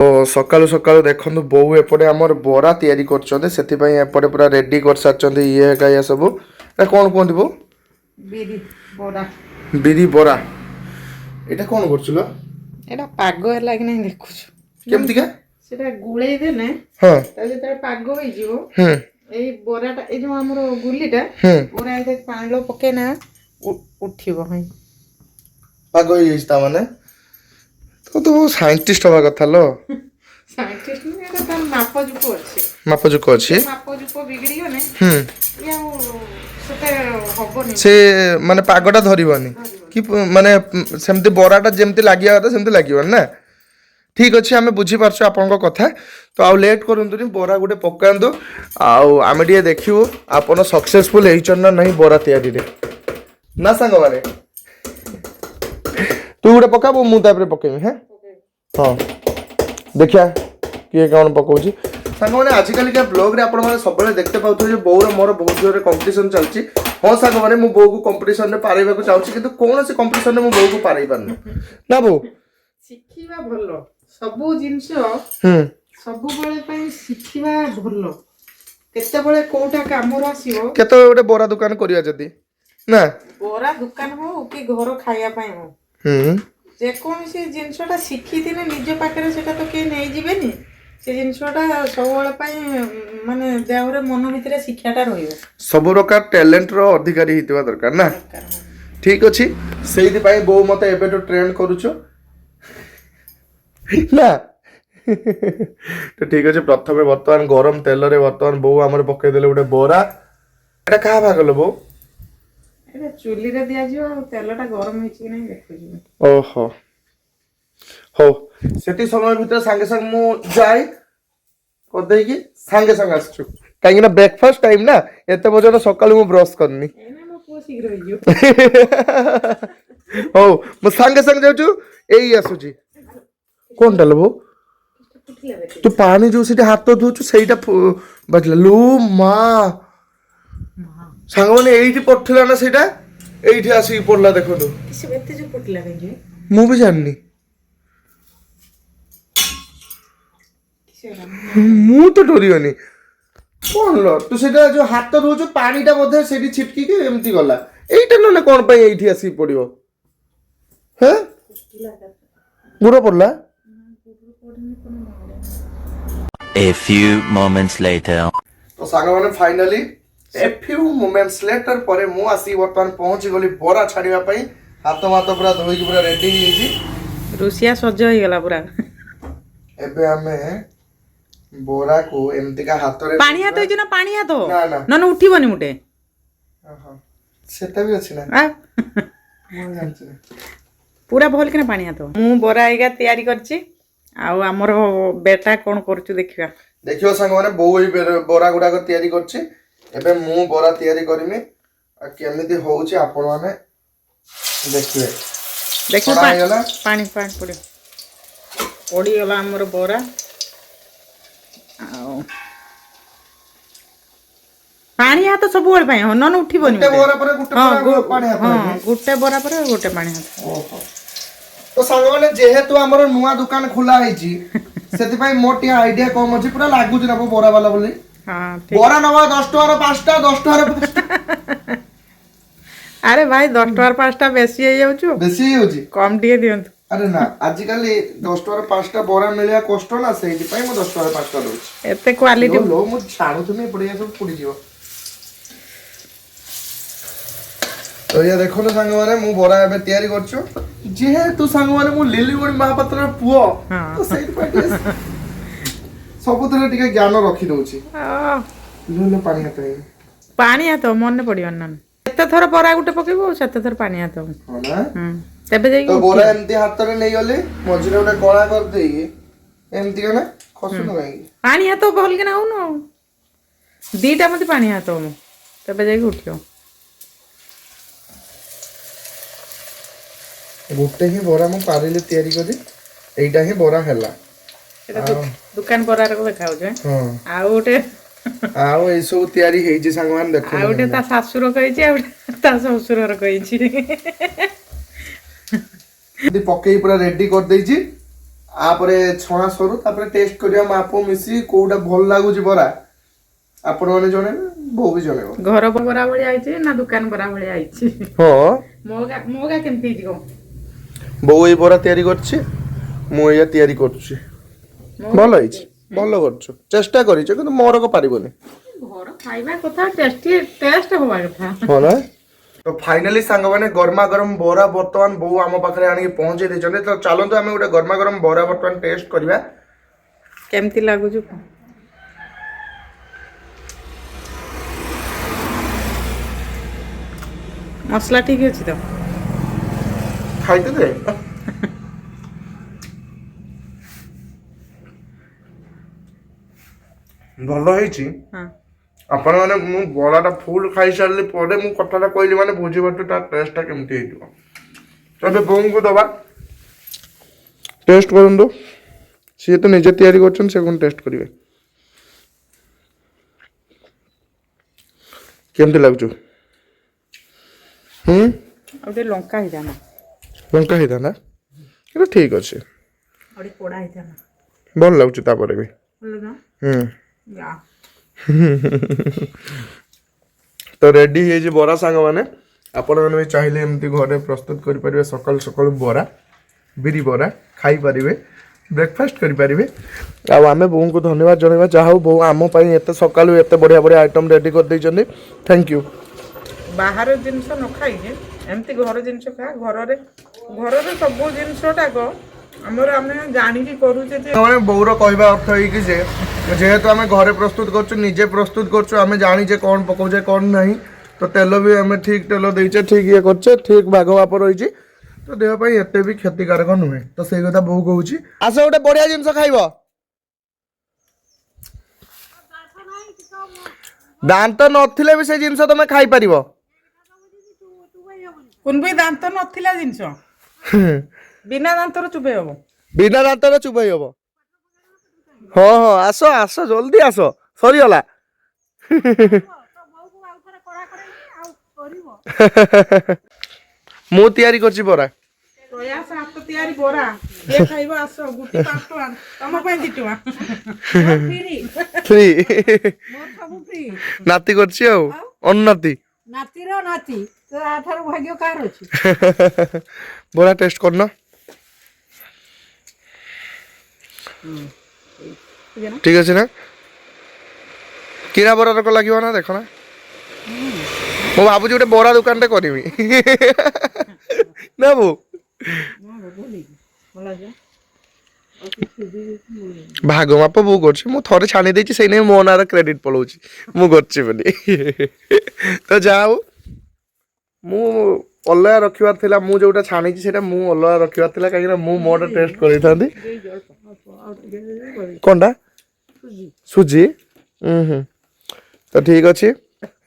तो सकालू सकालू देखो बोऊ एपटे आमर बरा तैयारी करपटे पूरा रेडी कर सारी ये या सब कौन कहते बो बिरी बरा बिरी बरा एटा कौन करछुलो एटा पाग होला कि नहीं देखुछु केमतिका सेटा गुळेई देने हां ता जेता पाग होई जिवो हम एई बराटा ए जो हमरो गुल्लीटा पूरा एते पाणलो पके ना उठिबो हई पाग होई इस्ता माने तो साइंटिस्ट हवा कथा लो साइंटिस्ट ने एटा तार मापजुको अछि मापजुको अछि मापजुको बिगड़ी गने या सेते हबोनी से माने पागटा धरिबनी कि माने सेमती बराटा जेमती लागिया कथा सेमती लागिबन ना ठीक अच्छे आम बुझीपार्छु आपन कथा तो आउ लेट करंतुनी बरा गुटे पकांदो आउ आमे टिके देखिबो आपन सक्सेसफुल हेइचन ना नहीं बरा तयारी रे ना संग माने तू गुटे पकाबो मु तापरे पकेमी हैं हां देखिया किए कौन पकाउची संग माने आजिकल के ब्लॉग रे आपन माने सबले देखते पाउथु जे बोर मोर बहुत जोरे कंपटीशन चलची हां संग माने मु बो को कंपटीशन रे पारेबा को चाहूची किंतु कोन से कंपटीशन रे मु बो को पारेई पारनु ना बो शिखिबा भलो सबु जिंस सबु बेले पई शिखिबा भलो केते बेले कोटा काम आसीबो केते गोटे बोरा दुकान करिया जदी ना बोरा दुकान हो कि घर खाइया पई हो जे कोन से जिंसटा शिखि दिने निज पाखरे सेटा तो के नै जिवेनी से जिंसटा सब बेले पई माने देहरे मन भितरे शिक्षाटा रहिबो सब प्रकार टैलेंट रो अधिकारी हितवा दरकार ना ठीक अछि सेहि पई बो मते एबे तो ट्रेन करूछो ना तो ठीक अच्छे प्रथम बर्तमान गरम तेल रे बर्तमान बो आमर पके देले गोटे बोरा एटा का भागलो बो एटा चुली रे दिया जियो तेलटा गरम होई कि नहीं देखु जी ओहो हो सेती समय भीतर संगे संग मु जाई को देई कि संगे संग आछछु काहे ना ब्रेकफास्ट टाइम ना एते बजर सकाळ मु ब्रश करनी एना मो को शीघ्र होइयो हो मु संगे संग जाउछु एई आसुची कोन डालबो तू पानी जो सीटे हाथ धोचु सेटा बजला लू मा सांग माने एइठी पठला ना सेटा एइठी आसी पड़ला देखो तो किसे बेते जो पटला गजे मु भी जाननी मु तो डरियोनी कोन लो तू सेटा जो हाथ धोचु पानीटा बोधे सेठी छिटकी के एमती गला एइटा न कोन पई एइठी आसी पड़ियो हैं बुरा पड़ला A few moments later. तो सागा माने finally a few moments later परे मु आसी वर्तमान पहुंची गली बोरा छाड़िबा पई हाथ माथ पूरा धोई की पूरा रेडी ही छी रुसिया सज्ज होई गला पूरा एबे हमें बोरा को एमती का हाथ रे पानी हाथ होई ना पानी हाथ ना ना न न उठिबनी मुटे हां सेटा भी अछि ना आ मु जानछि पूरा भल के पानी हाथ मु बोरा आइगा तयारी करछि आउ हमर बेटा कोन करछु देखिबा देखियो संग माने बोई बोरा गुडा को तयारी करछि एबे मु बोरा तयारी करमी आ केमिति होउछि आपण माने देखिए देखियो बड़ा आइगला पानी पानी पड़े पड़ी गला हमर बोरा आउ पानी हाथ सब बेल पाई न न उठिबनी गुटे बोरा पर गुटे पानी हाथ हां गुटे बोरा पर गुटे पानी हाथ ओहो तो सांग माने जेहेतु हमर नुवा दुकान खुला हैची सेति पई मोटी आईडिया कम अछि पूरा लागु ज ना बोरा वाला बोली हां ठीक बोरा नवा 10 टका 5टा 10 टका अरे भाई 10 टका 5टा बेसी हो जाउछु बेसी होची कम दिए दियंतु अरे ना आज कल 10 टका 5टा बोरा मिलिया कष्ट ना सेति पई मो 10 टका 5टा दोछि एते क्वालिटी लो मो छाणु तुमे पड़िया सब पुडी जिवो तो ये देखो ना सांग माने मु बोरा एबे तयारी करछु जेहेतु सांग माने मु लिलीगुणी महापात्र पुओ तो सेति पई सबुतरे टिके ज्ञान रखी दउछि लुले पानी हाथ मन पड़ियो न एते थर बरा गुटे पकेबो सेते थर पानी हाथ हो ना तबे जाई तो बोरा एमती हाथ रे नै गले मझिरे उडा गळा कर देई एमती कना खसु न गाई पानी हाथ भल के ना हो न दीटा मते पानी हाथ हो तबे जाई उठियो गुटे ही बोरा मु पारिले तयारी करी एइटा ही बोरा हैला एटा दुकान बोरा रे देखाउ जे हां आ उटे आउ ए सब तयारी हेइ जे संगमान देखो आ उटे ता सासुर कहि जे आ ता ससुर रे कहि छी दी पकेई पूरा रेडी कर देई छी आपर छणा सरू तापर टेस्ट करिया मापो मिसी कोउटा भल लागुची बरा आपण माने जणे बो भी जणे घर बरा भଳି आइछि ना दुकान बरा भଳି आइछि हो मोगा केमती जिगो बो ए बरा तयारी करछि मु या तयारी करछि भल आइछि भल करछु चेष्टा करिछ କିନ୍ତୁ मोर को पारिबोनी घर खाइबा कथा टेस्ट होबा कथा हो ना तो फाइनली सांग माने गरमा गरम बोरा वर्तमान बो आम पाखरे आनी पहुंचे देछने तो चलंतु आमे गोटे गरमा गरम बोरा वर्तमान टेस्ट करबा केमती लागु छु मसला ठीक अछि तो खाइते दे भलो ହେଇଛି हां आपण माने मु बोराटा फुल खाई सारले परे मु कथाटा कहली माने बुझी बाटू ता टेस्टटा केमती हेइतो तबे बोंग को दबा टेस्ट करन दो से तो निजे तयारी करछन से कोन टेस्ट करिवे केमती लागछु अबे लंका ही जाना लंका हेदा ना ये ठीक अछि अड़ी कोड़ा ही जाना भल लागछु ता परे भी बोलो ना या तो रेडी हे जे बरा सांग माने आपण माने भी चाहिले एमती घरे प्रस्तुत करि परिबे सकाल सकाल बरा बिरी बरा खाई परिबे ब्रेकफास्ट करि परिबे आ आमे बों को धन्यवाद जणैबा चाहू बो आम पई एते सकाल एते बढ़िया बढ़िया आइटम रेडी कर दै जने थैंक यू बाहर जिनस न खाई एमती घर जिनस खा घर रे सब जिनसटा को हमर आमे जानि की करू जे माने बौर कहबा अर्थ है कि जे जेहेतु आमे घरे प्रस्तुत करछु निजे प्रस्तुत करछु आमे जानि जे कोन पकोजे कोन नहीं तो तेल भी आमे ठीक तेल दैछे ठीक ये करछे ठीक भाग माप रहिछि तो देह पई एते भी क्षतिकारक नुहे तो सेई कथा बहु कहूछि आसो गोटे बढ़िया जिंस खाइबो दांत नथिले भी से जिंस तमे खाई परिबो कोन भी दांत नथिला जिनस बिना दांतर चुबे हबो बिना दांतर चुबई हबो हो हो आसो आसो जल्दी आसो सरी गला मु तयारी करछि बरा प्रयास हाथ तयारी बोरा ये खाइबो आसो गुटी 5 टका तम पय 2 टका फ्री मोर सब फ्री नाती करछि आ उन्नति नाती रो नाती तो आठार भाग्य कार अछि बोरा टेस्ट करना ठीक अछि ना किरा बोरा रक लागियो ना देखो ना मो बाबू जी गोटे बोरा दुकान टे करबी ना बो भाग माप बो करछि मु थरे छानी देछि सेई नै मो नार क्रेडिट पळौछि मु करछि बनी तो जाओ मु अलगा रखिबार थिला मु जोटा छानी छी सेटा मु अलगा रखिबार थिला काहे ना मु मोड टेस्ट करि थांदी कोनडा सुजी तो ठीक अछि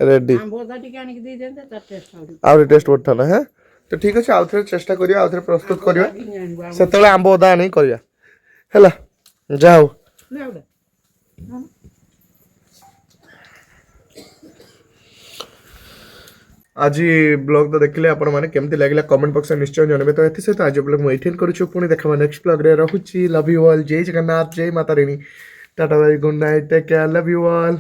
रेडी बोदा टिके आनि दे देते ता टेस्ट आउर टेस्ट करथा ना है तो ठीक अछि आउर थरे चेष्टा करिया आउर थरे प्रस्तुत करिया सेतले आंबो ओदा नै करिया हैला जाओ आज ब्लॉग तो देखले आपण माने केमती लागला कमेंट बॉक्स में निश्चय जनबे तो एथि से आज ब्लॉग मैं एटेन करू पुणी देखा नेक्स्ट ब्लॉग रे रहूची लव यू ऑल जय जगन्नाथ जय Mata Rani tata bye good night take care love you all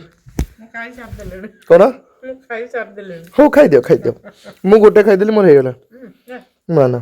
खाई सार देले कोना खाई सार देले हो खाई दियो मु गोटे खाई देली मोर हे गेला माना